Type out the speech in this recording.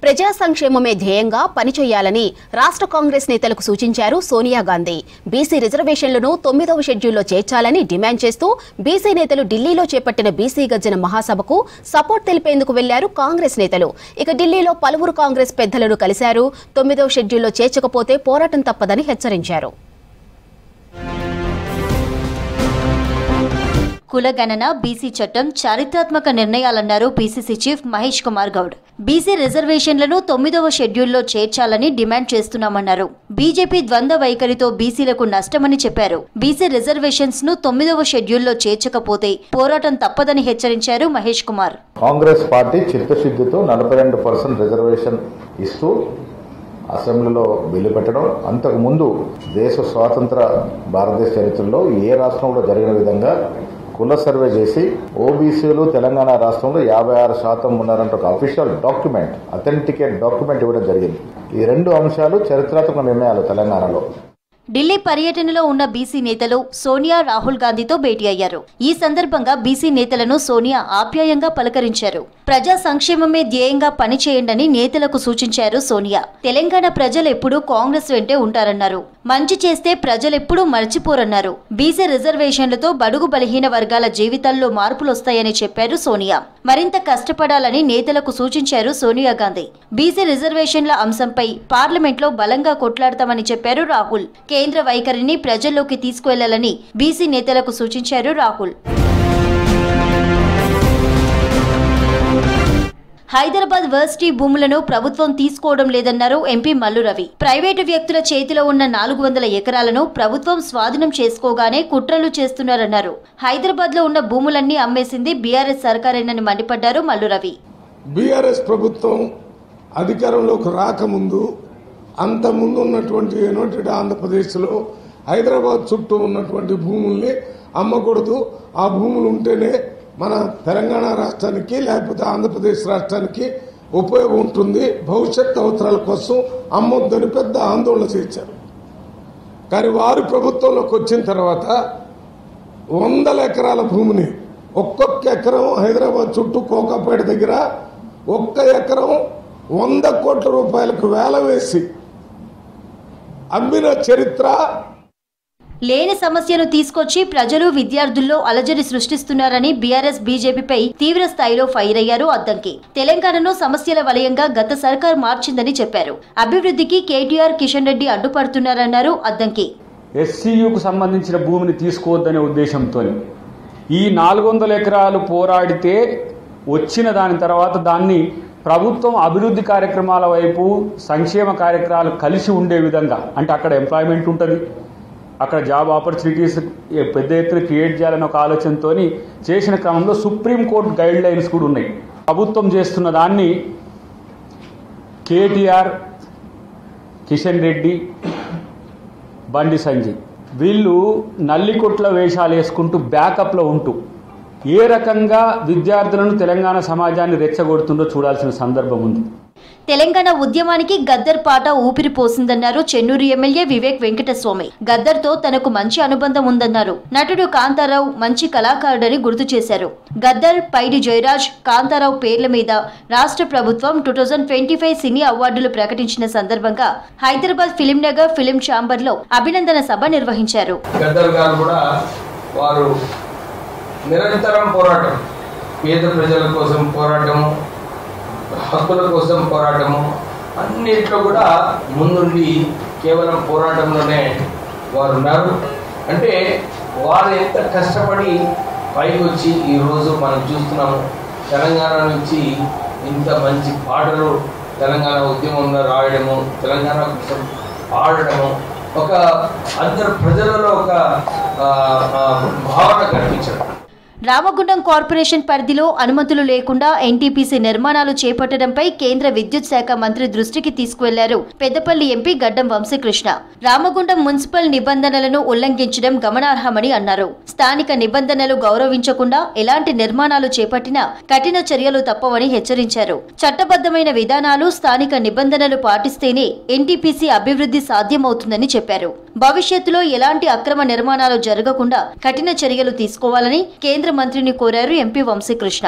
ప్రజా సంక్షేమమే ధ్యేయంగా పనిచేయాలని రాష్ట్ర కాంగ్రెస్ నేతలకు సూచించారు సోనియా గాంధీ. బీసీ రిజర్వేషన్లను 9వ షెడ్యూల్లో చేర్చాలని డిమాండ్ చేస్తూ బీసీ నేతలు ఢిల్లీలో చేపట్టిన బీసీ గర్జన మహాసభకు సపోర్ట్ తెలిపేందుకు వెళ్లారు కాంగ్రెస్ నేతలు. ఇక ఢిల్లీలో పలువురు కాంగ్రెస్ పెద్దలను కలిశారు. 9వ షెడ్యూల్లో చేర్చకపోతే పోరాటం తప్పదని హెచ్చరించారు. కులగణన బీసీ చట్టం చారిత్రాత్మక నిర్ణయాలన్నారు PCC chief Mahesh Kumar Goud. BC రిజర్వేషన్లను 9వ షెడ్యూల్లో చేర్చాలని డిమాండ్ చేస్తున్నామన్నారు. బీజేపీ ద్వంద్వ వైఖరితో బీసీలకు నష్టమని చెప్పారు. బీసీ రిజర్వేషన్స్ ను 9వ షెడ్యూల్లో చేర్చకపోతే పోరాటం తప్పదని హెచ్చరించారు మహేష్ కుమార్. కాంగ్రెస్ పార్టీ చిత్తశుద్ధితో 42% రిజర్వేషన్ ఇస్తూ అసెంబ్లీలో బిల్లు పెట్టడం, అంతకు ముందు దేశ స్వాతంత్ర భారతదేశ చరిత్రలో ఏ రాష్ట్రంలో జరిగిన విధంగా కుల సర్వే చేసి ఓబీసీలు తెలంగాణ రాష్ట్రంలో 56% ఉన్నారంటే ఒక అఫీషియల్ డాక్యుమెంట్, అథెంటికేట్ డాక్యుమెంట్ ఇవ్వడం జరిగింది. ఈ రెండు అంశాలు చరిత్రాత్మక నిర్ణయాలు తెలంగాణలో. ఢిల్లీ పర్యటనలో ఉన్న బీసీ నేతలు సోనియా, రాహుల్ గాంధీతో భేటీ అయ్యారు. ఈ సందర్భంగా బీసీ నేతలను సోనియా ఆప్యాయంగా పలకరించారు. ప్రజా సంక్షేమమే ధ్యేయంగా పనిచేయండని నేతలకు సూచించారు సోనియా. తెలంగాణ ప్రజలు ఎప్పుడూ కాంగ్రెస్ వెంటే ఉంటారన్నారు. మంచి చేస్తే ప్రజలెప్పుడూ మర్చిపోరన్నారు. బీసీ రిజర్వేషన్లతో బడుగు బలహీన వర్గాల జీవితాల్లో మార్పులొస్తాయని చెప్పారు సోనియా. మరింత కష్టపడాలని నేతలకు సూచించారు సోనియా గాంధీ. బీసీ రిజర్వేషన్ల అంశంపై పార్లమెంట్లో బలంగా కొట్లాడతామని చెప్పారు రాహుల్. కేంద్ర వైఖరిని ప్రజల్లోకి తీసుకువెళ్లాలని బీసీ నేతలకు సూచించారు రాహుల్. హైదరాబాద్ వర్సిటీ భూములను ప్రభుత్వం తీసుకోవడం లేదన్నారు ఎంపీ మల్లు రవి. ప్రైవేటు వ్యక్తుల చేతిలో ఉన్న 400 ఎకరాలను ప్రభుత్వం స్వాధీనం చేసుకోగానే కుట్రలు చేస్తున్నారన్నారు. హైదరాబాద్ లో ఉన్న భూములన్నీ అమ్మేసింది బీఆర్ఎస్ సర్కారేనని మండిపడ్డారు మల్లు రవి. బీఆర్ఎస్ ప్రభుత్వం అధికారంలోకి రాకముందు, అంత ముందు ఉన్నటువంటి యునైటెడ్ ఆంధ్రప్రదేశ్లో హైదరాబాద్ చుట్టూ ఉన్నటువంటి భూముల్ని అమ్మకూడదు, ఆ భూములు ఉంటేనే మన తెలంగాణ రాష్ట్రానికి లేకపోతే ఆంధ్రప్రదేశ్ రాష్ట్రానికి ఉపయోగం ఉంటుంది, భవిష్యత్ అవసరాల కోసం అమ్మొద్దని పెద్ద ఆందోళన చేశారు. కానీ వారు ప్రభుత్వంలోకి వచ్చిన తర్వాత 100 ఎకరాల భూమిని, ఒక్కొక్క ఎకరం హైదరాబాద్ చుట్టూ కోకాపేట దగ్గర ఒక్క ఎకరం 100 కోట్ల రూపాయలకు వేల వేసి అమ్మిన చరిత్ర. లేని సమస్యను తీసుకొచ్చి ప్రజలు, విద్యార్థుల్లో అలజడి సృష్టిస్తున్నారని బీఆర్ఎస్ బీజేపీపై తీవ్ర స్థాయిలో ఫైర్ అయ్యారు అద్దంకి. తెలంగాణను సమస్యల వలయంగా గత సర్కార్ మార్చిందని చెప్పారు. అభివృద్ధికి కేటీఆర్, కిషన్ రెడ్డి అడ్డుపడుతున్నారన్నారు అద్దంకి. ఎస్సీయూకు సంబంధించిన భూమిని తీసుకోవద్దనే ఉద్దేశంతో ఈ 400 ఎకరాలు పోరాడితే వచ్చిన దాని తర్వాత దాన్ని ప్రభుత్వం అభివృద్ధి కార్యక్రమాల వైపు, సంక్షేమ కార్యక్రమాలు కలిసి ఉండే విధంగా, అంటే అక్కడ ఎంప్లాయ్మెంట్ ఉంటుంది, అక్కడ జాబ్ ఆపర్చునిటీస్ పెద్ద ఎత్తున క్రియేట్ చేయాలని ఒక ఆలోచనతో చేసిన క్రమంలో సుప్రీంకోర్టు గైడ్ లైన్స్ కూడా ఉన్నాయి. ప్రభుత్వం చేస్తున్న దాన్ని కేటీఆర్, కిషన్ రెడ్డి, బండి సంజయ్ వీళ్ళు నల్లికొట్ల వేషాలు వేసుకుంటూ బ్యాకప్లో ఉంటూ ఏ రకంగా విద్యార్థులను, తెలంగాణ సమాజాన్ని రెచ్చగొడుతుందో చూడాల్సిన సందర్భం ఉంది. తెలంగాణ ఉద్యమానికి గద్దర్ పాట ఊపిరి పోసిందన్నారు చెన్నూరు ఎమ్మెల్యే వివేక్ వెంకటస్వామి. గద్దర్తో తనకు మంచి అనుబంధం ఉందన్నారు. నటుడు కాంతారావు మంచి కళాకారుడని గుర్తు చేశారు. గద్దర్, పైడి జయరాజ్, కాంతారావు పేర్ల మీద రాష్ట్ర ప్రభుత్వం 2025 సినీ అవార్డులు ప్రకటించిన సందర్భంగా Hyderabad film Nagar film chamber లో అభినందన సభ నిర్వహించారు. గద్దర్ గారు కూడా వారు నిరంతరం పోరాటం, పేద ప్రజల కోసం పోరాటము, హక్కుల కోసం పోరాటము, అన్నింటిలో కూడా ముందుండి కేవలం పోరాటంలోనే వారు ఉన్నారు. అంటే వారు ఎంత కష్టపడి పైకి వచ్చి ఈరోజు మనం చూస్తున్నాము. తెలంగాణ నుంచి ఇంత మంచి పాటలు తెలంగాణ ఉద్యమంలో రాయడము, తెలంగాణ కోసం పాడడము, ఒక అందరు ప్రజలలో ఒక భావన కనిపించడం. రామగుండం కార్పొరేషన్ పరిధిలో అనుమతులు లేకుండా ఎన్టీపీసీ నిర్మాణాలు చేపట్టడంపై కేంద్ర విద్యుత్ శాఖ మంత్రి దృష్టికి తీసుకువెళ్లారు పెద్దపల్లి ఎంపీ గడ్డం వంశీకృష్ణ. రామగుండం మున్సిపల్ నిబంధనలను ఉల్లంఘించడం గమనార్హమని అన్నారు. స్థానిక నిబంధనలు గౌరవించకుండా ఎలాంటి నిర్మాణాలు చేపట్టినా కఠిన చర్యలు తప్పవని హెచ్చరించారు. చట్టబద్ధమైన విధానాలు, స్థానిక నిబంధనలు పాటిస్తేనే ఎన్టీపీసీ అభివృద్ధి సాధ్యమవుతుందని చెప్పారు. భవిష్యత్తులో ఎలాంటి అక్రమ నిర్మాణాలు జరగకుండా కఠిన చర్యలు తీసుకోవాలని కేంద్ర మంత్రిని కోరారు ఎంపీ వంశీకృష్ణ.